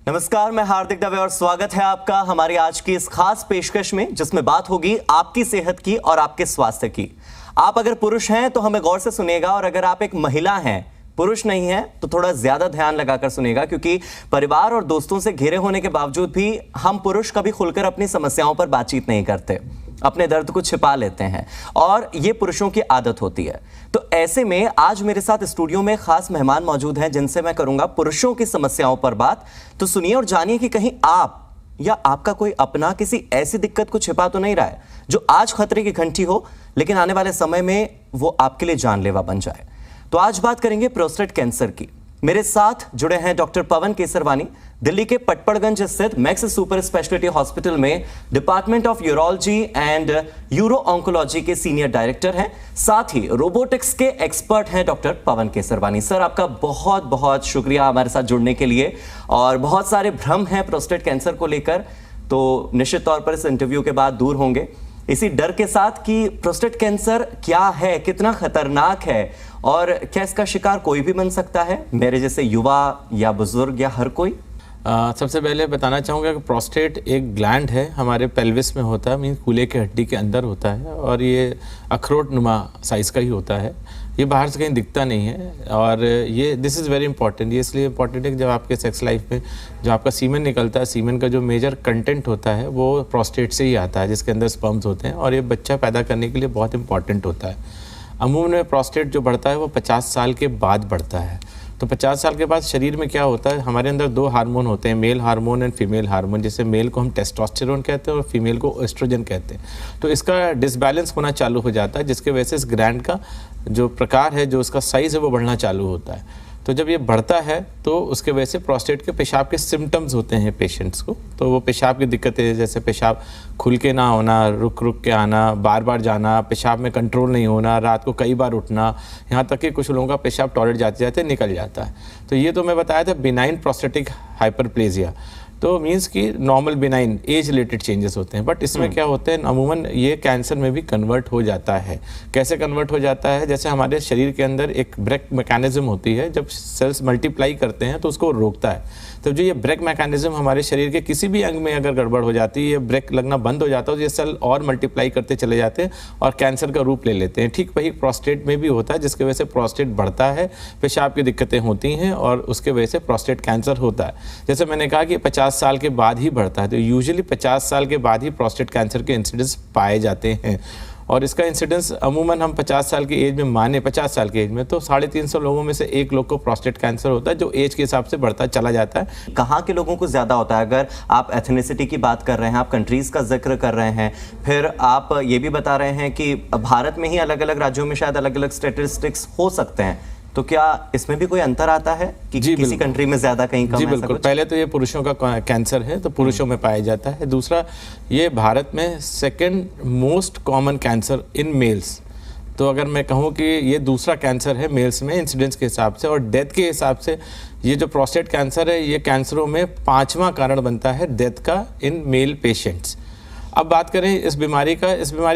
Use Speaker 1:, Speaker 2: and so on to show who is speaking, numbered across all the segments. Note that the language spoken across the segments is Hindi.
Speaker 1: नमस्कार, मैं हार्दिक दवे और स्वागत है आपका हमारी आज की इस खास पेशकश में, जिसमें बात होगी आपकी सेहत की और आपके स्वास्थ्य की। आप अगर पुरुष हैं तो हमें गौर से सुनिएगा, और अगर आप एक महिला हैं, पुरुष नहीं है, तो थोड़ा ज्यादा ध्यान लगाकर सुनिएगा, क्योंकि परिवार और दोस्तों से घिरे होने के बावजूद भी हम पुरुष कभी खुलकर अपनी समस्याओं पर बातचीत नहीं करते, अपने दर्द को छिपा लेते हैं, और ये पुरुषों की आदत होती है। तो ऐसे में आज मेरे साथ स्टूडियो में खास मेहमान मौजूद हैं, जिनसे मैं करूंगा पुरुषों की समस्याओं पर बात। तो सुनिए और जानिए कि कहीं आप या आपका कोई अपना किसी ऐसी दिक्कत को छिपा तो नहीं रहा है जो आज खतरे की घंटी हो, लेकिन आने वाले समय में वो आपके लिए जानलेवा बन जाए। तो आज बात करेंगे प्रोस्टेट कैंसर की। मेरे साथ जुड़े हैं डॉक्टर पवन केसरवानी, दिल्ली के पटपड़गंज स्थित मैक्स सुपर स्पेशलिटी हॉस्पिटल में department of urology and euro oncology के सीनियर डायरेक्टर हैं। साथ ही रोबोटिक्स के एक्सपर्ट हैं डॉक्टर पवन केसरवानी। सर, आपका बहुत बहुत शुक्रिया हमारे साथ जुड़ने के लिए। और बहुत सारे भ्रम हैं प्रोस्टेट कैंसर को लेकर, तो निश्चित तौर पर इस इंटरव्यू के बाद दूर होंगे, इसी डर के साथ कि प्रोस्टेट कैंसर क्या है, कितना खतरनाक है, और क्या इसका शिकार कोई भी बन सकता है, मेरे जैसे युवा या बुजुर्ग या हर कोई।
Speaker 2: सबसे पहले बताना चाहूँगा कि प्रोस्टेट एक ग्लैंड है, हमारे पेल्विस में होता है, मीन कूल्हे की हड्डी के अंदर होता है, और ये अखरोट नुमा साइज़ का ही होता है। ये बाहर से कहीं दिखता नहीं है, और ये दिस इज़ वेरी इंपॉर्टेंट। ये इसलिए इंपॉर्टेंट है कि जब आपके सेक्स लाइफ में जो आपका सीमेन निकलता है, सीमेन का जो मेजर कंटेंट होता है वो प्रोस्टेट से ही आता है, जिसके अंदर स्पर्म्स होते हैं, और ये बच्चा पैदा करने के लिए बहुत इंपॉर्टेंट होता है। अमूमन में प्रोस्टेट जो बढ़ता है वो 50 साल के बाद बढ़ता है। तो 50 साल के बाद शरीर में क्या होता है, हमारे अंदर दो हार्मोन होते हैं, male hormone and female hormone. जैसे मेल को हम टेस्टोस्टेरोन कहते हैं और फीमेल को एस्ट्रोजन कहते हैं। तो इसका डिसबैलेंस होना चालू हो जाता है, जिसके वजह से इस ग्लैंड का जो प्रकार है, जो उसका साइज़ है, वो बढ़ना चालू होता है। तो जब ये बढ़ता है तो उसके वजह से प्रोस्टेट के पेशाब के सिम्टम्स होते हैं पेशेंट्स को। तो वो पेशाब की दिक्कतें, जैसे पेशाब खुल के ना होना, रुक रुक के आना, बार बार जाना, पेशाब में कंट्रोल नहीं होना, रात को कई बार उठना, यहाँ तक कि कुछ लोगों का पेशाब टॉयलेट जाते जाते निकल जाता है। तो ये तो मैं बताया था बिनाइन प्रोस्टेटिक हाइपरप्लेजिया, तो मीन्स कि normal benign age related changes होते हैं। बट इसमें क्या होते हैं, अमूमन ये कैंसर में भी कन्वर्ट हो जाता है। कैसे कन्वर्ट हो जाता है, जैसे हमारे शरीर के अंदर एक ब्रेक मैकेनिज्म होती है, जब सेल्स मल्टीप्लाई करते हैं तो उसको रोकता है। तो जो ये ब्रेक मैकेनिज्म हमारे शरीर के किसी भी अंग में अगर गड़बड़ हो जाती है, ये ब्रेक लगना बंद हो जाता है, तो ये सेल और मल्टीप्लाई करते चले जाते हैं और कैंसर का रूप ले लेते हैं। ठीक वही प्रोस्टेट में भी होता है, जिसकी वजह से प्रोस्टेट बढ़ता है, पेशाब की दिक्कतें होती हैं, और उसके वजह से प्रोस्टेट कैंसर होता है। जैसे मैंने कहा कि 50 साल के बाद ही बढ़ता है, तो यूजुअली 50 साल के बाद ही प्रोस्टेट कैंसर के इंसिडेंस पाए जाते हैं। और इसका इंसिडेंस अमूमन हम 50 साल की एज में माने, 50 साल की एज में तो 350 लोगों में से एक लोग को प्रोस्टेट कैंसर होता है, जो एज के हिसाब से बढ़ता चला जाता है।
Speaker 1: कहाँ के लोगों को ज़्यादा होता है? अगर आप एथनिसिटी की बात कर रहे हैं, आप कंट्रीज़ का जिक्र कर रहे हैं, फिर आप ये भी बता रहे हैं कि भारत में ही अलग अलग राज्यों में शायद अलग अलग स्टेटिस्टिक्स हो सकते हैं, तो क्या इसमें भी कोई अंतर आता है कि किसी कंट्री में ज्यादा कहीं कम?
Speaker 2: जी बिल्कुल। पहले तो ये पुरुषों का कैंसर है, तो पुरुषों में पाया जाता है। दूसरा, ये भारत में second most common cancer in males. तो अगर मैं कहूँ कि ये दूसरा कैंसर है मेल्स में इंसिडेंस के हिसाब से, और डेथ के हिसाब से ये जो प्रोस्टेट कैंसर है, ये कैंसरों में 5वां कारण बनता है डेथ का इन मेल पेशेंट्स। अब बात करें इस बीमारी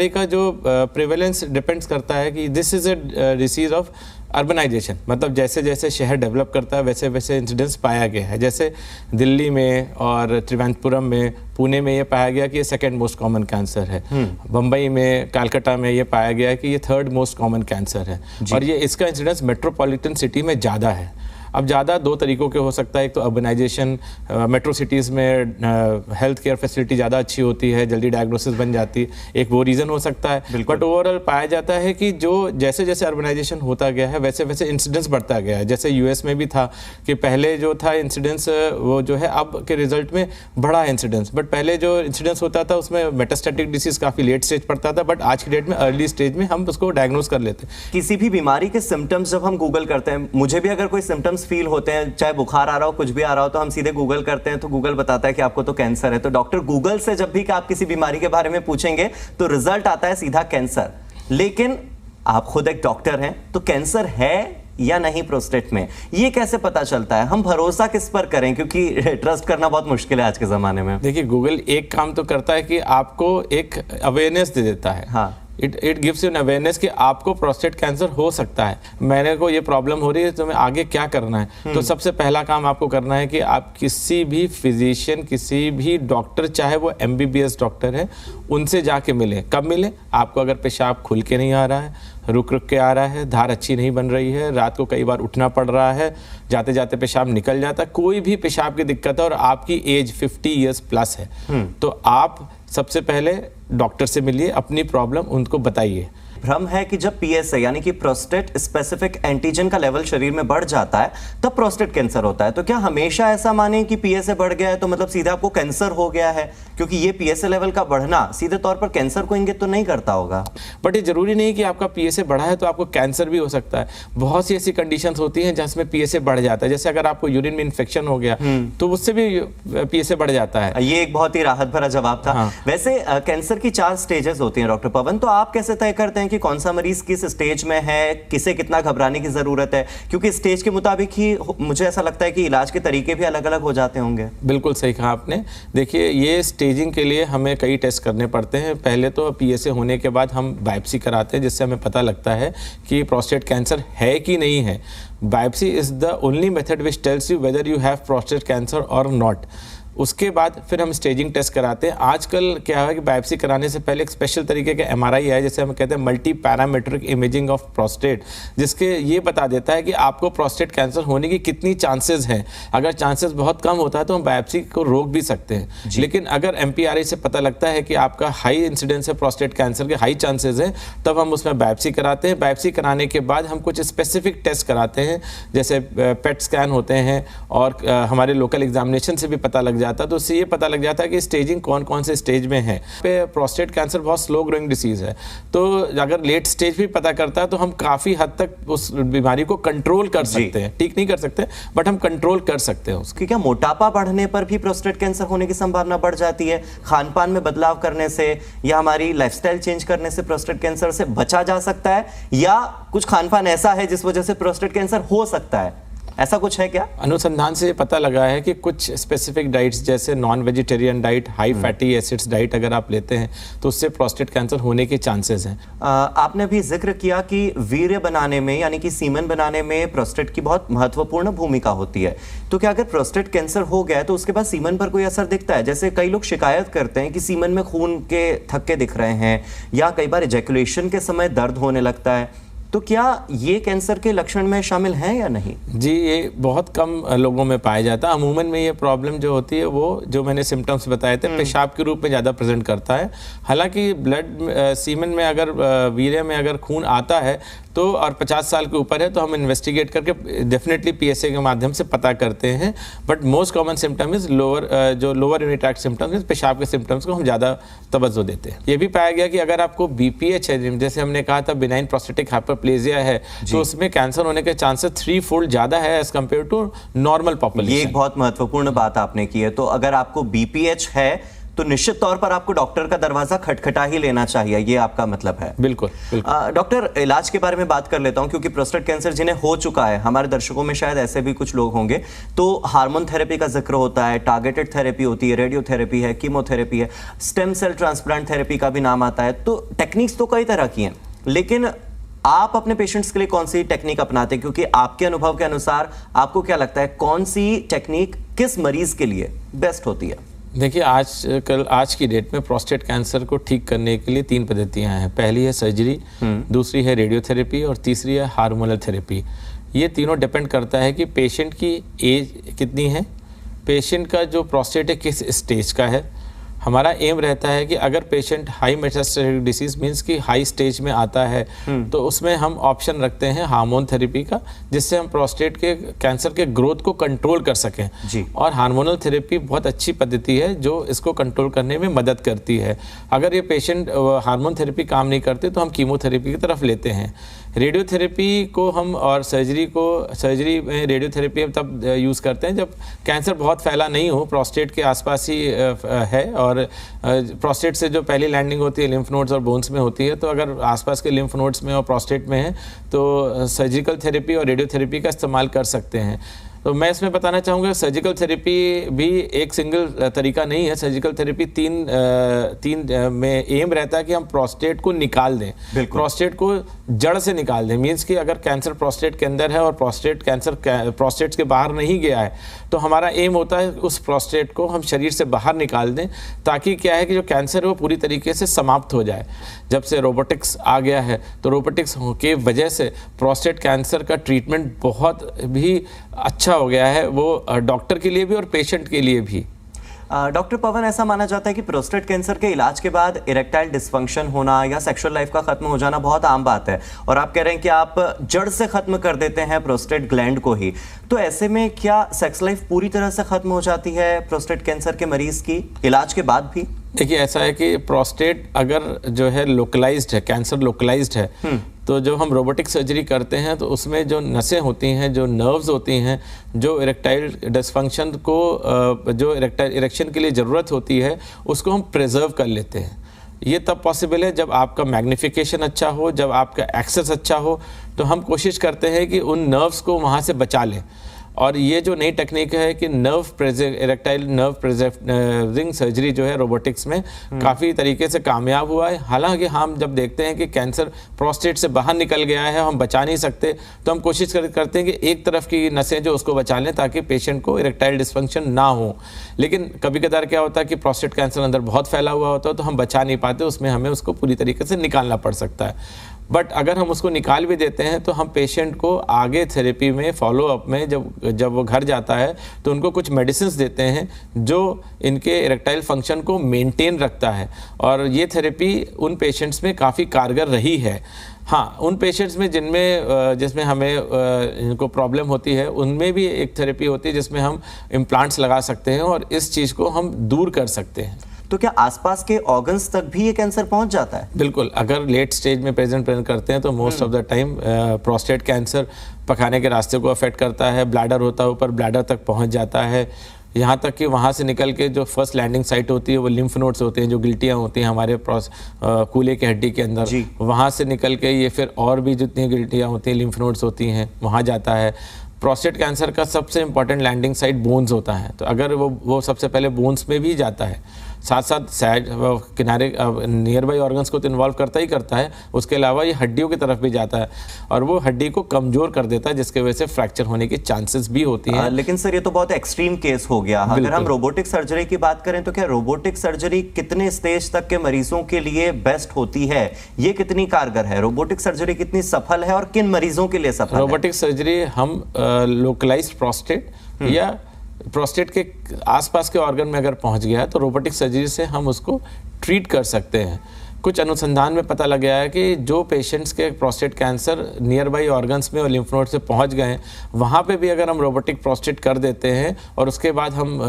Speaker 2: का जो प्रिवेलेंस डिपेंड्स करता है कि this is a disease of urbanisation, मतलब जैसे जैसे शहर डेवलप करता है वैसे वैसे इंसिडेंस पाया गया है। जैसे दिल्ली में और त्रिवेंद्रपुरम में, पुणे में ये पाया गया कि ये सेकंड मोस्ट कॉमन कैंसर है। बम्बई में, कलकत्ता में ये पाया गया कि ये थर्ड मोस्ट कॉमन कैंसर है, और ये इसका इंसिडेंस मेट्रोपॉलिटन सिटी में ज़्यादा है। अब ज़्यादा दो तरीकों के हो सकता है, एक तो अर्बनाइजेशन, मेट्रो सिटीज़ में हेल्थ केयर फैसिलिटी ज़्यादा अच्छी होती है, जल्दी डायग्नोसिस बन जाती है, एक वो रीज़न हो सकता है। बट ओवरऑल पाया जाता है कि जो जैसे जैसे अर्बनाइजेशन होता गया है वैसे वैसे इंसिडेंस बढ़ता गया है। जैसे यूएस में भी था कि पहले जो था इंसिडेंस, वो जो है अब के रिजल्ट में बढ़ा इंसिडेंस, बट पहले जो इंसिडेंस होता था उसमें मेटास्टैटिक डिसीज़ काफ़ी लेट स्टेज पड़ता था, बट आज की डेट में अर्ली स्टेज में हम उसको डायग्नोस कर लेते हैं।
Speaker 1: किसी भी बीमारी के सिम्टम्स जब हम गूगल करते हैं, मुझे भी अगर कोई सिम्टम्स फील होते हैं, चाहे बुखार आ रहा हो, कुछ भी आ रहा हो, तो हम सीधे गूगल करते हैं, तो गूगल बताता है कि आपको तो कैंसर है। तो डॉक्टर गूगल से जब भी कि आप किसी बीमारी के बारे में पूछेंगे तो रिजल्ट आता है सीधा कैंसर। लेकिन आप खुद एक डॉक्टर हैं, तो कैंसर है या नहीं प्रोस्टेट में, ये कैसे पता चलता है? हम भरोसा किस पर करें, क्योंकि ट्रस्ट करना बहुत मुश्किल है आज के जमाने में।
Speaker 2: देखिए, गूगल एक काम तो करता है कि आपको एक अवेयरनेस दे देता है।
Speaker 1: हाँ।
Speaker 2: It gives you an awareness कि आपको प्रोस्टेट कैंसर हो सकता है, मेरे को ये प्रॉब्लम हो रही है, तो मैं आगे क्या करना है। तो सबसे पहला काम आपको करना है कि आप किसी भी फिजिशियन, किसी भी डॉक्टर, चाहे वो MBBS डॉक्टर है, उनसे जाके मिलें। कब मिलें? आपको अगर पेशाब खुल के नहीं आ रहा है, रुक रुक के आ रहा है, धार अच्छी नहीं बन रही है, रात को कई बार उठना पड़ रहा है, जाते जाते पेशाब निकल जाता है, कोई भी पेशाब की दिक्कत है और आपकी एज 50 ईयर्स प्लस है, तो आप सबसे पहले डॉक्टर से मिलिए, अपनी प्रॉब्लम उनको बताइए।
Speaker 1: भ्रम है कि जब PSA यानी कि प्रोस्टेट स्पेसिफिक एंटीजन का लेवल शरीर में बढ़ जाता है तब प्रोस्टेट कैंसर होता है। तो क्या हमेशा ऐसा माने कि PSA बढ़ गया है तो मतलब सीधे आपको कैंसर हो गया है? क्योंकि ये PSA लेवल का बढ़ना सीधे तौर पर कैंसर को इंगित तो नहीं करता होगा।
Speaker 2: बट ये जरूरी नहीं कि आपका PSA बढ़ा है तो आपको कैंसर भी हो सकता है। बहुत सी ऐसी कंडीशंस होती हैं जिसमें PSA बढ़ जाता है, जैसे अगर आपको यूरिन में इन्फेक्शन हो गया तो उससे भी PSA बढ़ जाता है।
Speaker 1: ये एक बहुत ही राहत भरा जवाब था।
Speaker 2: हाँ।
Speaker 1: वैसे कैंसर की 4 स्टेजेस होती हैं डॉक्टर पवन, तो आप कैसे तय करते हैं कि कौन सा मरीज किस स्टेज में है, किसे कितना घबराने की जरूरत है? क्योंकि स्टेज के मुताबिक ही मुझे ऐसा लगता है कि इलाज के तरीके भी अलग अलग हो जाते होंगे।
Speaker 2: बिल्कुल सही कहा आपने। देखिए, ये स्टेजिंग के लिए हमें कई टेस्ट करने पड़ते हैं। पहले तो PSA होने के बाद हम बायोप्सी कराते हैं, जिससे हमें पता लगता है कि प्रोस्टेट कैंसर है कि नहीं है। Biopsy is the only method which tells you whether you have prostate cancer और नॉट। उसके बाद फिर हम स्टेजिंग टेस्ट कराते हैं। आजकल क्या है कि बायोप्सी कराने से पहले एक स्पेशल तरीके का MRI है, जैसे हम कहते हैं multi parametric imaging of prostate, जिसके ये बता देता है कि आपको प्रोस्टेट कैंसर होने की कितनी चांसेस हैं। अगर चांसेस बहुत कम होता है तो हम बायोप्सी को रोक भी सकते हैं, लेकिन अगर MPRI से पता लगता है कि आपका हाई इंसिडेंस है प्रोस्टेट कैंसर के, हाई चांसेस हैं, तब हम उसमें बायोप्सी कराते हैं। बायोप्सी कराने के बाद हम कुछ स्पेसिफिक टेस्ट कराते हैं, जैसे पेट स्कैन होते हैं और हमारे लोकल एग्जामिनेशन से भी पता लग जाता है। तो उससे ये पता लग जाता है कि स्टेजिंग कौन कौन से स्टेज में है। प्रोस्टेट कैंसर बहुत स्लो ग्रोइंग डिसीज है, तो अगर लेट स्टेज भी पता करता है तो हम काफ़ी हद तक उस बीमारी को कंट्रोल कर सकते हैं। ठीक नहीं कर सकते, बट हम कंट्रोल कर सकते हैं उसको।
Speaker 1: क्या मोटापा बढ़ने पर भी प्रोस्टेट कैंसर होने की संभावना बढ़ जाती है? खान पान में बदलाव करने से या हमारी लाइफस्टाइल चेंज करने से प्रोस्टेट कैंसर से बचा जा सकता है, या कुछ खान पान ऐसा है जिस वजह से प्रोस्टेट कैंसर हो सकता है? ऐसा कुछ है क्या?
Speaker 2: अनुसंधान से पता लगा है कि कुछ स्पेसिफिक डाइट्स, jैसे non vegetarian diet, high fatty acids diet अगर आप लेते हैं तो उससे प्रोस्टेट कैंसर होने के चांसेस हैं।
Speaker 1: आपने भी जिक्र किया कि वीर्य बनाने में यानी कि सीमन बनाने में प्रोस्टेट की बहुत महत्वपूर्ण भूमिका होती है। तो क्या अगर प्रोस्टेट कैंसर हो गया है तो उसके बाद सीमन पर कोई असर दिखता है? जैसे कई लोग शिकायत करते हैं कि सीमन में खून के थक्के दिख रहे हैं, या कई बार इजैकुलेशन के समय दर्द होने लगता है। तो क्या ये कैंसर के लक्षण में शामिल हैं या नहीं? जी,
Speaker 2: ये बहुत कम लोगों में पाया जाता है। अमूमन में ये प्रॉब्लम जो होती है वो जो मैंने सिम्टम्स बताए थे, पेशाब के रूप में ज़्यादा प्रेजेंट करता है। हालांकि ब्लड सीमन में अगर वीर्य में अगर खून आता है तो और 50 साल के ऊपर है तो हम इन्वेस्टिगेट करके डेफिनेटली PSA के माध्यम से पता करते हैं। But most common symptom is जो लोअर यूरिनरी ट्रैक्ट सिम्टम्स, पेशाब के सिम्टम्स को हम ज़्यादा तवज्जो देते हैं। ये भी पाया गया कि अगर आपको BPH है, जैसे हमने कहा था बिनाइन प्रोस्टेटिक हाइपरप्लेजिया है, तो उसमें कैंसर होने के चांसेस 3-fold ज़्यादा है as compare to normal population.
Speaker 1: ये एक बहुत महत्वपूर्ण बात आपने की है। तो अगर आपको BPH है तो निश्चित तौर पर आपको डॉक्टर का दरवाजा खटखटा ही लेना चाहिए, ये आपका मतलब है?
Speaker 2: बिल्कुल, बिल्कुल।
Speaker 1: डॉक्टर, इलाज के बारे में बात कर लेता हूं, क्योंकि प्रोस्टेट कैंसर जिन्हें हो चुका है, हमारे दर्शकों में शायद ऐसे भी कुछ लोग होंगे, तो हार्मोन थेरेपी का जिक्र होता है, टारगेटेड थेरेपी होती है, रेडियोथेरेपी है, कीमोथेरेपी है, स्टेम सेल ट्रांसप्लांट थेरेपी का भी नाम आता है। तो टेक्निक्स तो कई तरह की हैं, लेकिन आप अपने पेशेंट्स के लिए कौन सी टेक्निक अपनाते हैं? क्योंकि आपके अनुभव के अनुसार आपको क्या लगता है कौन सी टेक्निक किस मरीज के लिए बेस्ट होती है?
Speaker 2: देखिए, आज की डेट में प्रोस्टेट कैंसर को ठीक करने के लिए 3 पद्धतियां हैं। पहली है सर्जरी, दूसरी है रेडियोथेरेपी और तीसरी है हार्मोनल थेरेपी। ये तीनों डिपेंड करता है कि पेशेंट की एज कितनी है, पेशेंट का जो प्रोस्टेट है किस स्टेज का है। हमारा एम रहता है कि अगर patient high metastatic disease means कि हाई स्टेज में आता है तो उसमें हम ऑप्शन रखते हैं हार्मोन थेरेपी का, जिससे हम प्रोस्टेट के कैंसर के ग्रोथ को कंट्रोल कर सकें जी। और हार्मोनल थेरेपी बहुत अच्छी पद्धति है जो इसको कंट्रोल करने में मदद करती है। अगर ये पेशेंट हार्मोन थेरेपी काम नहीं करते तो हम कीमोथेरेपी की तरफ लेते हैं। रेडियोथेरेपी को हम और सर्जरी में रेडियोथेरेपी हम तब यूज़ करते हैं जब कैंसर बहुत फैला नहीं हो, प्रोस्टेट के आसपास ही है, और प्रोस्टेट से जो पहली लैंडिंग होती है लिम्फ नोड्स और बोन्स में होती है, तो अगर आसपास के लिम्फ नोड्स में और प्रोस्टेट में है तो सर्जिकल थेरेपी और रेडियोथेरेपी का इस्तेमाल कर सकते हैं। तो मैं इसमें बताना चाहूँगा सर्जिकल थेरेपी भी एक सिंगल तरीका नहीं है। सर्जिकल थेरेपी तीन में एम रहता है कि हम प्रोस्टेट को निकाल दें, प्रोस्टेट को जड़ से निकाल दें। मीन्स कि अगर कैंसर प्रोस्टेट के अंदर है और प्रोस्टेट कैंसर प्रोस्टेट के बाहर नहीं गया है, तो हमारा एम होता है उस प्रोस्टेट को हम शरीर से बाहर निकाल दें, ताकि क्या है कि जो कैंसर है वो पूरी तरीके से समाप्त हो जाए। जब से रोबोटिक्स आ गया है, तो रोबोटिक्स के वजह से प्रोस्टेट कैंसर का ट्रीटमेंट बहुत भी अच्छा हो गया है, वो डॉक्टर के लिए भी और पेशेंट के लिए भी।
Speaker 1: डॉक्टर पवन, ऐसा माना जाता है कि प्रोस्टेट कैंसर के इलाज के बाद इरेक्टाइल डिसफंक्शन होना या सेक्सुअल लाइफ का खत्म हो जाना बहुत आम बात है, और आप कह रहे हैं कि आप जड़ से खत्म कर देते हैं प्रोस्टेट ग्लैंड को ही। तो ऐसे में क्या सेक्स लाइफ पूरी तरह से खत्म हो जाती है प्रोस्टेट कैंसर के मरीज की इलाज के बाद भी?
Speaker 2: देखिए, ऐसा है कि प्रोस्टेट अगर जो है लोकलाइज्ड है, कैंसर लोकलाइज्ड है, तो जब हम रोबोटिक सर्जरी करते हैं तो उसमें जो नसें होती हैं, जो नर्व्स होती हैं, जो इरेक्टाइल डिसफंक्शन को जो इरेक्शन के लिए ज़रूरत होती है, उसको हम प्रिजर्व कर लेते हैं। ये तब पॉसिबल है जब आपका मैग्नीफिकेशन अच्छा हो, जब आपका एक्सेस अच्छा हो। तो हम कोशिश करते हैं कि उन नर्व्स को वहाँ से बचा लें। और ये जो नई टेक्निक है कि इरेक्टाइल नर्व प्रिजर्विंग सर्जरी जो है रोबोटिक्स में काफ़ी तरीके से कामयाब हुआ है। हालांकि हम जब देखते हैं कि कैंसर प्रोस्टेट से बाहर निकल गया है, हम बचा नहीं सकते, तो हम कोशिश करते हैं कि एक तरफ की नसें जो उसको बचा लें, ताकि पेशेंट को इरेक्टाइल डिसफंक्शन ना हो। लेकिन कभी कदार क्या होता है कि प्रोस्टेट कैंसर अंदर बहुत फैला हुआ होता है, तो हम बचा नहीं पाते, उसमें हमें उसको पूरी तरीके से निकालना पड़ सकता है। बट अगर हम उसको निकाल भी देते हैं, तो हम पेशेंट को आगे थेरेपी में फॉलोअप में जब वो घर जाता है, तो उनको कुछ मेडिसिन्स देते हैं जो इनके इरेक्टाइल फंक्शन को मेंटेन रखता है। और ये थेरेपी उन पेशेंट्स में काफ़ी कारगर रही है। हाँ, उन पेशेंट्स में जिसमें हमें इनको प्रॉब्लम होती है, उनमें भी एक थेरेपी होती है जिसमें हम इम्प्लांट्स लगा सकते हैं और इस चीज़ को हम दूर कर सकते हैं।
Speaker 1: तो क्या आसपास के ऑर्गन्स तक भी ये कैंसर पहुंच जाता है?
Speaker 2: बिल्कुल, अगर लेट स्टेज में प्रेजेंट करते हैं तो most of the time prostate cancer पखाने के रास्ते को अफेक्ट करता है। ब्लैडर होता है ऊपर, ब्लैडर तक पहुंच जाता है, यहाँ तक कि वहाँ से निकल के जो फर्स्ट लैंडिंग साइट होती है वो लिम्फ नोड्स होते हैं, जो गिल्टियाँ होती हैं हमारे कूल्हे की हड्डी के अंदर, वहाँ से निकल के ये फिर और भी जितनी गिल्टियाँ होती हैं, लिम्फ नोड्स होती हैं, वहाँ जाता है। प्रोस्टेट कैंसर का सबसे इंपॉर्टेंट लैंडिंग साइट बोन्स होता है, तो अगर वो सबसे पहले बोन्स में भी जाता है, साथ साथ साइड किनारे नियर बाई ऑर्गन्स को तो इन्वॉल्व करता है, उसके अलावा ये हड्डियों की तरफ भी जाता है और वो हड्डी को कमज़ोर कर देता है, जिसके वजह से फ्रैक्चर होने की चांसेस भी होती हैं।
Speaker 1: लेकिन सर, ये तो बहुत एक्सट्रीम केस हो गया। अगर हम रोबोटिक सर्जरी की बात करें, तो क्या रोबोटिक सर्जरी कितने स्टेज तक के मरीजों के लिए बेस्ट होती है? ये कितनी कारगर है? रोबोटिक सर्जरी कितनी सफल है और किन मरीजों के लिए सफल है?
Speaker 2: रोबोटिक सर्जरी हम लोकलाइज्ड प्रोस्टेट या प्रोस्टेट के आसपास के ऑर्गन में अगर पहुंच गया है, तो रोबोटिक सर्जरी से हम उसको ट्रीट कर सकते हैं। कुछ अनुसंधान में पता लग गया है कि जो पेशेंट्स के prostate cancer near by organs में और लिम्फ नोड से पहुंच गए हैं, वहाँ पे भी अगर हम रोबोटिक प्रोस्टेट कर देते हैं और उसके बाद हम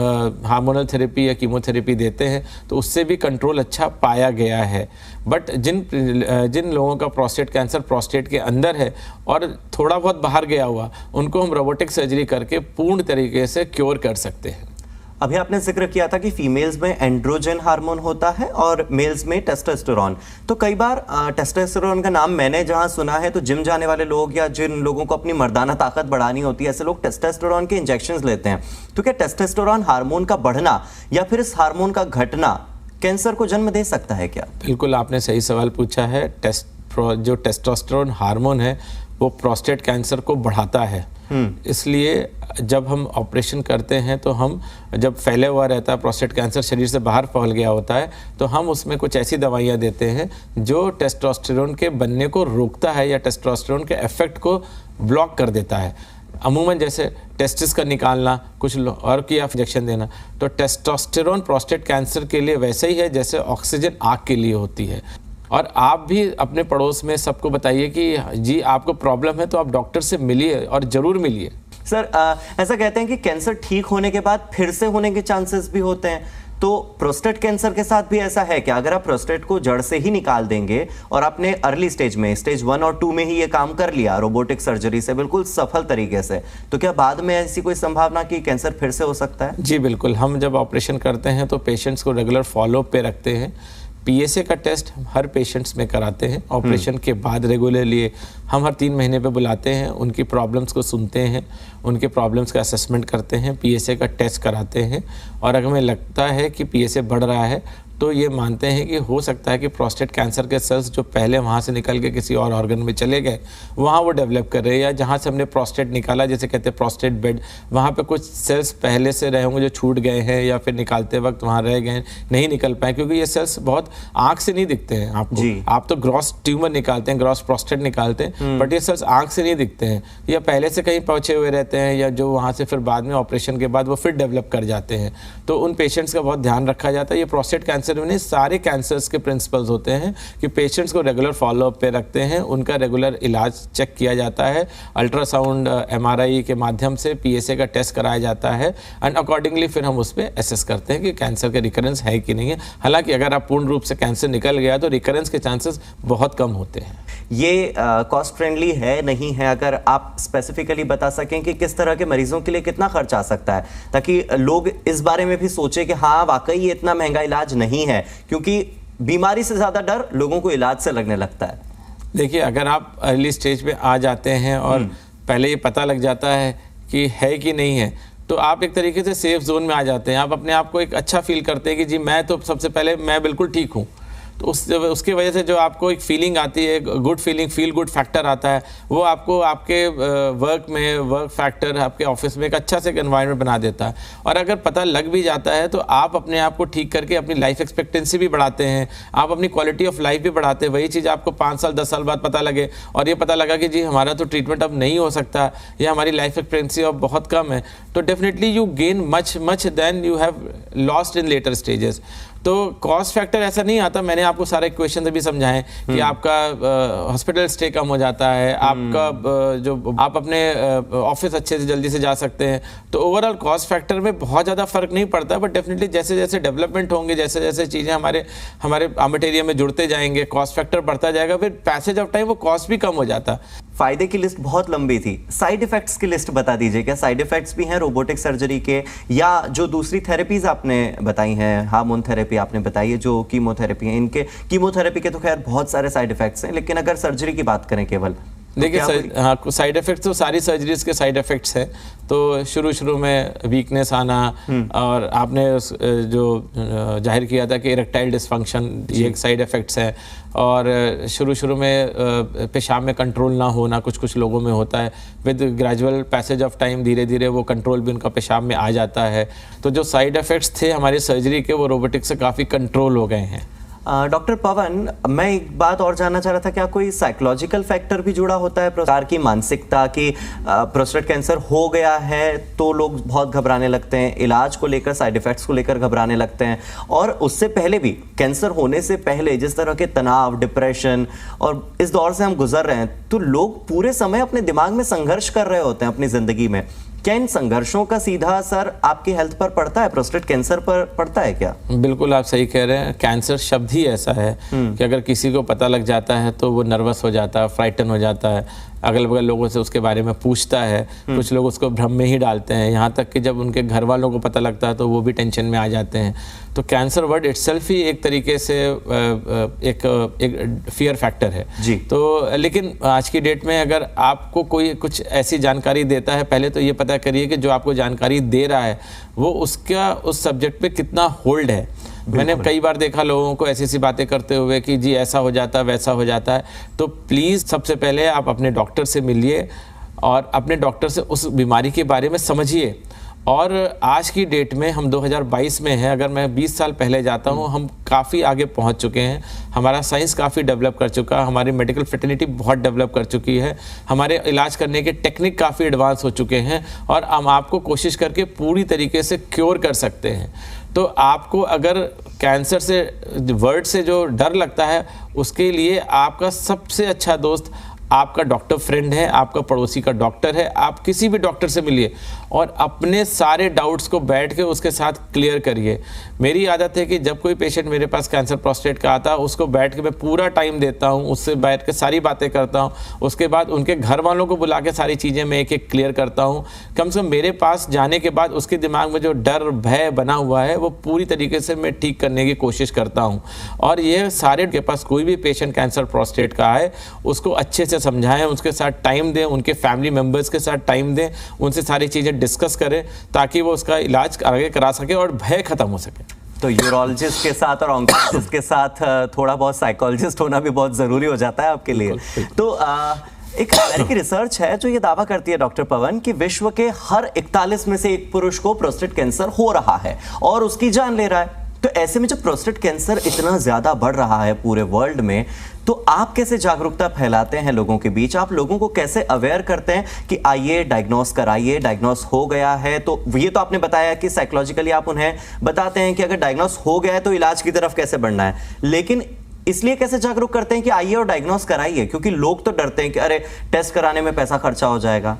Speaker 2: हार्मोनल थेरेपी या कीमोथेरेपी देते हैं, तो उससे भी कंट्रोल अच्छा पाया गया है। बट जिन लोगों का प्रोस्टेट कैंसर प्रोस्टेट के अंदर है और थोड़ा बहुत बाहर गया हुआ, उनको हम रोबोटिक सर्जरी करके पूर्ण तरीके से क्योर कर सकते हैं।
Speaker 1: अभी आपने जिक्र किया था कि फीमेल्स में एंड्रोजन हार्मोन होता है और मेल्स में टेस्टोस्टेरोन। तो कई बार टेस्टोस्टेरोन का नाम मैंने जहां सुना है, तो जिम जाने वाले लोग या जिन लोगों को अपनी मर्दाना ताकत बढ़ानी होती है, ऐसे लोग टेस्टोस्टेरोन के इंजेक्शंस लेते हैं। तो क्या टेस्टोस्टेरोन हार्मोन का बढ़ना या फिर इस हार्मोन का घटना कैंसर को जन्म दे सकता है क्या?
Speaker 2: बिल्कुल, आपने सही सवाल पूछा है। जो टेस्टोस्टेरोन हार्मोन है वो प्रोस्टेट कैंसर को बढ़ाता है। इसलिए जब हम ऑपरेशन करते हैं, तो हम जब फैले हुआ रहता है प्रोस्टेट कैंसर, शरीर से बाहर फैल गया होता है, तो हम उसमें कुछ ऐसी दवाइयाँ देते हैं जो टेस्टोस्टेरोन के बनने को रोकता है या टेस्टोस्टेरोन के इफेक्ट को ब्लॉक कर देता है। अमूमन जैसे टेस्टिस का निकालना, कुछ और की इंजेक्शन देना। तो टेस्टोस्टेरोन प्रोस्टेट कैंसर के लिए वैसे ही है जैसे ऑक्सीजन आग के लिए होती है। और आप भी अपने पड़ोस में सबको बताइए कि जी आपको प्रॉब्लम है तो आप डॉक्टर से मिलिए और ज़रूर मिलिए।
Speaker 1: सर, ऐसा कहते हैं कि कैंसर ठीक होने के बाद फिर से होने के चांसेस भी होते हैं, तो प्रोस्टेट कैंसर के साथ भी ऐसा है क्या? अगर आप प्रोस्टेट को जड़ से ही निकाल देंगे और आपने अर्ली स्टेज में, स्टेज 1 और 2 में ही ये काम कर लिया रोबोटिक सर्जरी से बिल्कुल सफल तरीके से, तो क्या बाद में ऐसी कोई संभावना कि कैंसर फिर से हो सकता है?
Speaker 2: जी बिल्कुल, हम जब ऑपरेशन करते हैं तो पेशेंट्स को रेगुलर फॉलोअप पे रखते हैं। पीएसए का टेस्ट हर पेशेंट्स में कराते हैं ऑपरेशन के बाद रेगुलरली। हम हर 3 महीने पे बुलाते हैं, उनकी प्रॉब्लम्स को सुनते हैं, उनके प्रॉब्लम्स का असेसमेंट करते हैं, पीएसए का टेस्ट कराते हैं। और अगर हमें लगता है कि पीएसए बढ़ रहा है तो ये मानते हैं कि हो सकता है कि प्रोस्टेट कैंसर के सेल्स जो पहले वहाँ से निकल के किसी और ऑर्गन में चले गए वहाँ वो डेवलप कर रहे हैं, या जहाँ से हमने प्रोस्टेट निकाला, जैसे कहते हैं प्रोस्टेट बेड, वहाँ पे कुछ सेल्स पहले से रहे होंगे जो छूट गए हैं या फिर निकालते वक्त वहाँ रह गए, नहीं निकल पाए। क्योंकि ये सेल्स बहुत आँख से नहीं दिखते हैं आपको, आप तो ग्रॉस ट्यूमर निकालते हैं, ग्रॉस प्रोस्टेट निकालते हैं, बट ये सेल्स आँख से नहीं दिखते हैं, या पहले से कहीं पहुँचे हुए रहते हैं, या जो वहाँ से फिर बाद में ऑपरेशन के बाद वो फिर डेवलप कर जाते हैं। तो उन पेशेंट्स का बहुत ध्यान रखा जाता है। ये प्रोस्टेट कैंसर में सारे कैंसर्स के प्रिंसिपल्स होते हैं कि पेशेंट्स को रेगुलर फॉलोअप पे रखते हैं, उनका रेगुलर इलाज चेक किया जाता है, अल्ट्रासाउंड एमआरआई के माध्यम से पीएसए का टेस्ट कराया जाता है, एंड अकॉर्डिंगली फिर हम उस पर एसेस करते हैं कि कैंसर का रिकरेंस है कि नहीं है। हालांकि अगर आप पूर्ण रूप से कैंसर निकल गया तो रिकरेंस के चांसेस बहुत कम होते हैं।
Speaker 1: ये कॉस्ट फ्रेंडली है नहीं है, अगर आप स्पेसिफिकली बता सकें कि किस तरह के मरीजों के लिए कितना खर्च आ सकता है, ताकि लोग इस बारे में भी सोचे कि हाँ वाकई ये इतना महंगा इलाज नहीं है, क्योंकि बीमारी से ज्यादा डर लोगों को इलाज से लगने लगता है।
Speaker 2: देखिए, अगर आप अर्ली स्टेज पे आ जाते हैं और पहले ये पता लग जाता है कि है कि नहीं है, तो आप एक तरीके से सेफ जोन में आ जाते हैं। आप अपने आप को एक अच्छा फील करते हैं कि जी मैं तो सबसे पहले मैं बिल्कुल ठीक हूँ। तो उसकी वजह से जो आपको एक फीलिंग आती है, good feeling, feel good factor आता है, वो आपको आपके वर्क में, वर्क फैक्टर आपके ऑफिस में एक अच्छा से एनवायरनमेंट बना देता है। और अगर पता लग भी जाता है तो आप अपने आप को ठीक करके अपनी लाइफ एक्सपेक्टेंसी भी बढ़ाते हैं, आप अपनी क्वालिटी ऑफ लाइफ भी बढ़ाते हैं। वही चीज़ आपको 5 साल 10 साल बाद पता लगे और ये पता लगा कि जी हमारा तो ट्रीटमेंट अब नहीं हो सकता, या हमारी लाइफ एक्सपेक्टेंसी अब बहुत कम है, तो definitely you gain much then you have lost in later stages. तो कॉस्ट फैक्टर ऐसा नहीं आता। मैंने आपको सारे क्वेश्चन भी समझाए कि आपका हॉस्पिटल स्टे कम हो जाता है, आपका जो आप अपने ऑफिस अच्छे से जल्दी से जा सकते हैं, तो ओवरऑल कॉस्ट फैक्टर में बहुत ज़्यादा फर्क नहीं पड़ता। बट डेफिनेटली जैसे जैसे डेवलपमेंट होंगे, जैसे जैसे चीज़ें हमारे आर्मेटेरियम में जुड़ते जाएंगे, कॉस्ट फैक्टर बढ़ता जाएगा, फिर पैसेज ऑफ टाइम वो कॉस्ट भी कम हो जाता।
Speaker 1: फायदे की लिस्ट बहुत लंबी थी, साइड इफेक्ट्स की लिस्ट बता दीजिए। क्या साइड इफेक्ट्स भी हैं रोबोटिक सर्जरी के, या जो दूसरी थेरेपीज आपने बताई हैं, हार्मोन थेरेपी आपने बताई है, जो कीमोथेरेपी है, इनके कीमोथेरेपी के तो खैर बहुत सारे साइड इफेक्ट्स हैं, लेकिन अगर सर्जरी की बात करें केवल,
Speaker 2: देखिए हाँ, साइड इफेक्ट्स तो सारी सर्जरीज के साइड इफेक्ट्स हैं। तो शुरू में वीकनेस आना, और आपने जो जाहिर किया था कि इरेक्टाइल डिसफंक्शन, ये एक साइड इफेक्ट्स है। और शुरू में पेशाब में कंट्रोल ना होना कुछ लोगों में होता है, with gradual passage of time धीरे धीरे वो कंट्रोल भी उनका पेशाब में आ जाता है। तो जो साइड इफेक्ट्स थे हमारी सर्जरी के, वो रोबोटिक्स से काफ़ी कंट्रोल हो गए हैं।
Speaker 1: डॉक्टर पवन, मैं एक बात और जानना चाह रहा था, क्या कोई साइकोलॉजिकल फैक्टर भी जुड़ा होता है प्रकार की मानसिकता की? प्रोस्टेट कैंसर हो गया है तो लोग बहुत घबराने लगते हैं, इलाज को लेकर, साइड इफेक्ट्स को लेकर घबराने लगते हैं, और उससे पहले भी, कैंसर होने से पहले जिस तरह के तनाव, डिप्रेशन और इस दौर से हम गुजर रहे हैं, तो लोग पूरे समय अपने दिमाग में संघर्ष कर रहे होते हैं अपनी जिंदगी में। क्या इन संघर्षों का सीधा असर आपकी हेल्थ पर पड़ता है, प्रोस्टेट कैंसर पर पड़ता है क्या?
Speaker 2: बिल्कुल, आप सही कह रहे हैं। कैंसर शब्द ही ऐसा है कि अगर किसी को पता लग जाता है तो वो नर्वस हो जाता है, फ्राइटन हो जाता है, अगल बगल लोगों से उसके बारे में पूछता है, कुछ लोग उसको भ्रम में ही डालते हैं, यहाँ तक कि जब उनके घर वालों को पता लगता है तो वो भी टेंशन में आ जाते हैं। तो कैंसर वर्ड इटसेल्फ ही एक तरीके से एक फियर फैक्टर है जी। तो लेकिन आज की डेट में अगर आपको कोई कुछ ऐसी जानकारी देता है, पहले तो ये पता करिए कि जो आपको जानकारी दे रहा है वो उसका उस सब्जेक्ट पे कितना होल्ड है। मैंने कई बार देखा लोगों को ऐसी बातें करते हुए कि जी ऐसा हो जाता है, वैसा हो जाता है। तो प्लीज़ सबसे पहले आप अपने डॉक्टर से मिलिए और अपने डॉक्टर से उस बीमारी के बारे में समझिए। और आज की डेट में हम 2022 में हैं, अगर मैं 20 साल पहले जाता हूँ, हम काफ़ी आगे पहुँच चुके हैं। हमारा साइंस काफ़ी डेवलप कर चुका है, हमारी मेडिकल फैसिलिटी बहुत डेवलप कर चुकी है, हमारे इलाज करने के टेक्निक काफ़ी एडवांस हो चुके हैं, और हम आपको कोशिश करके पूरी तरीके से क्योर कर सकते हैं। तो आपको अगर कैंसर से, वर्ड से जो डर लगता है, उसके लिए आपका सबसे अच्छा दोस्त आपका डॉक्टर फ्रेंड है, आपका पड़ोसी का डॉक्टर है। आप किसी भी डॉक्टर से मिलिए और अपने सारे डाउट्स को बैठ के उसके साथ क्लियर करिए। मेरी आदत है कि जब कोई पेशेंट मेरे पास कैंसर प्रोस्टेट का आता है उसको बैठ के मैं पूरा टाइम देता हूँ, उससे बैठ के सारी बातें करता हूँ, उसके बाद उनके घर वालों को बुला के सारी चीज़ें मैं एक एक क्लियर करता हूँ। कम से कम मेरे पास जाने के बाद उसके दिमाग में जो डर भय बना हुआ है वो पूरी तरीके से मैं ठीक करने की कोशिश करता हूँ। और ये सारे के पास कोई भी पेशेंट कैंसर प्रोस्टेट का है उसको अच्छे से समझाएं, उसके साथ टाइम दें, उनके फैमिली मेम्बर्स के साथ टाइम दें, उनसे सारी चीज़ें डिस्कस करें ताकि वो उसका इलाज आगे करा सके और भय खत्म हो सके।
Speaker 1: तो यूरोलॉजिस्ट के साथ और ऑन्कोलॉजिस्ट के साथ थोड़ा बहुत साइकोलॉजिस्ट होना भी बहुत जरूरी हो जाता है आपके लिए। तो एक अमेरिकी रिसर्च है जो ये दावा करती है डॉक्टर पवन कि विश्व के हर 41 में से एक पुरुष को प्रोस्टेट कैंसर हो रहा है और उसकी जान ले रहा है। तो ऐसे में जब प्रोस्टेट कैंसर इतना ज्यादा बढ़ रहा है पूरे वर्ल्ड में, तो आप कैसे जागरूकता फैलाते हैं लोगों के बीच? आप लोगों को कैसे अवेयर करते हैं कि आइए डायग्नोस कराइए, डायग्नोस हो गया है? तो ये तो आपने बताया कि साइकोलॉजिकली आप उन्हें बताते हैं कि अगर डायग्नोस हो गया है तो इलाज की तरफ कैसे बढ़ना है, लेकिन इसलिए कैसे जागरूक करते हैं कि आइए और डायग्नोस कराइए? क्योंकि लोग तो डरते हैं कि अरे टेस्ट कराने में पैसा खर्चा हो जाएगा।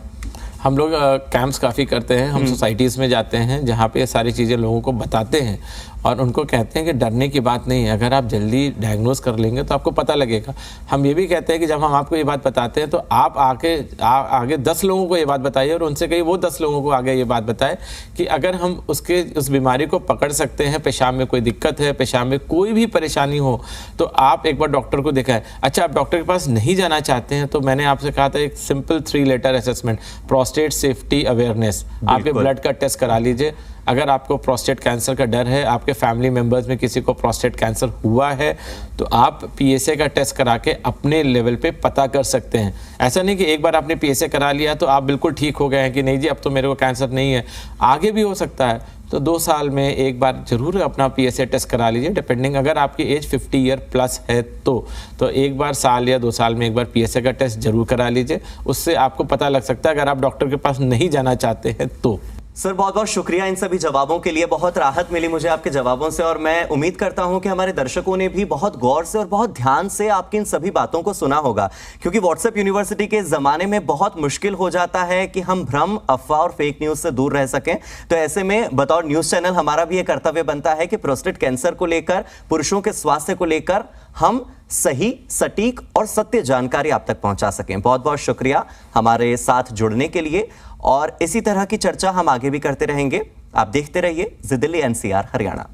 Speaker 2: हम लोग कैंप्स काफ़ी करते हैं, हम सोसाइटीज़ में जाते हैं जहाँ पे ये सारी चीज़ें लोगों को बताते हैं और उनको कहते हैं कि डरने की बात नहीं है, अगर आप जल्दी डायग्नोस कर लेंगे तो आपको पता लगेगा। हम ये भी कहते हैं कि जब हम आपको ये बात बताते हैं तो आप आगे 10 लोगों को ये बात बताइए और उनसे कहीं वो 10 लोगों को आगे ये बात बताए कि अगर हम उस बीमारी को पकड़ सकते हैं, पेशाब में कोई दिक्कत है, पेशाब में कोई भी परेशानी हो तो आप एक बार डॉक्टर को दिखाएं। अच्छा, आप डॉक्टर के पास नहीं जाना चाहते हैं तो मैंने आपसे कहा था एक simple 3 letter assessment, prostate safety awareness, आपके ब्लड का टेस्ट करा लीजिए। अगर आपको प्रोस्टेट कैंसर का डर है, आपके फैमिली मेंबर्स में किसी को प्रोस्टेट कैंसर हुआ है तो आप पीएसए का टेस्ट करा के अपने लेवल पे पता कर सकते हैं। ऐसा नहीं कि एक बार आपने पीएसए करा लिया तो आप बिल्कुल ठीक हो गए हैं कि नहीं जी अब तो मेरे को कैंसर नहीं है, आगे भी हो सकता है। तो 2 साल में एक बार जरूर अपना पीएसए टेस्ट करा लीजिए, डिपेंडिंग अगर आपकी एज 50 ईयर प्लस है तो एक बार साल या 2 साल में एक बार पीएसए का टेस्ट जरूर करा लीजिए, उससे आपको पता लग सकता है अगर आप डॉक्टर के पास नहीं जाना चाहते हैं तो।
Speaker 1: सर बहुत बहुत शुक्रिया इन सभी जवाबों के लिए, बहुत राहत मिली मुझे आपके जवाबों से और मैं उम्मीद करता हूं कि हमारे दर्शकों ने भी बहुत गौर से और बहुत ध्यान से आपकी इन सभी बातों को सुना होगा, क्योंकि व्हाट्सएप यूनिवर्सिटी के जमाने में बहुत मुश्किल हो जाता है कि हम भ्रम, अफवाह और फेक न्यूज से दूर रह सकें। तो ऐसे में बतौर न्यूज चैनल हमारा भी यह कर्तव्य बनता है कि प्रोस्टेट कैंसर को लेकर, पुरुषों के स्वास्थ्य को लेकर हम सही, सटीक और सत्य जानकारी आप तक पहुंचा सकें। बहुत बहुत शुक्रिया हमारे साथ जुड़ने के लिए और इसी तरह की चर्चा हम आगे भी करते रहेंगे। आप देखते रहिए जी दिल्ली NCR हरियाणा।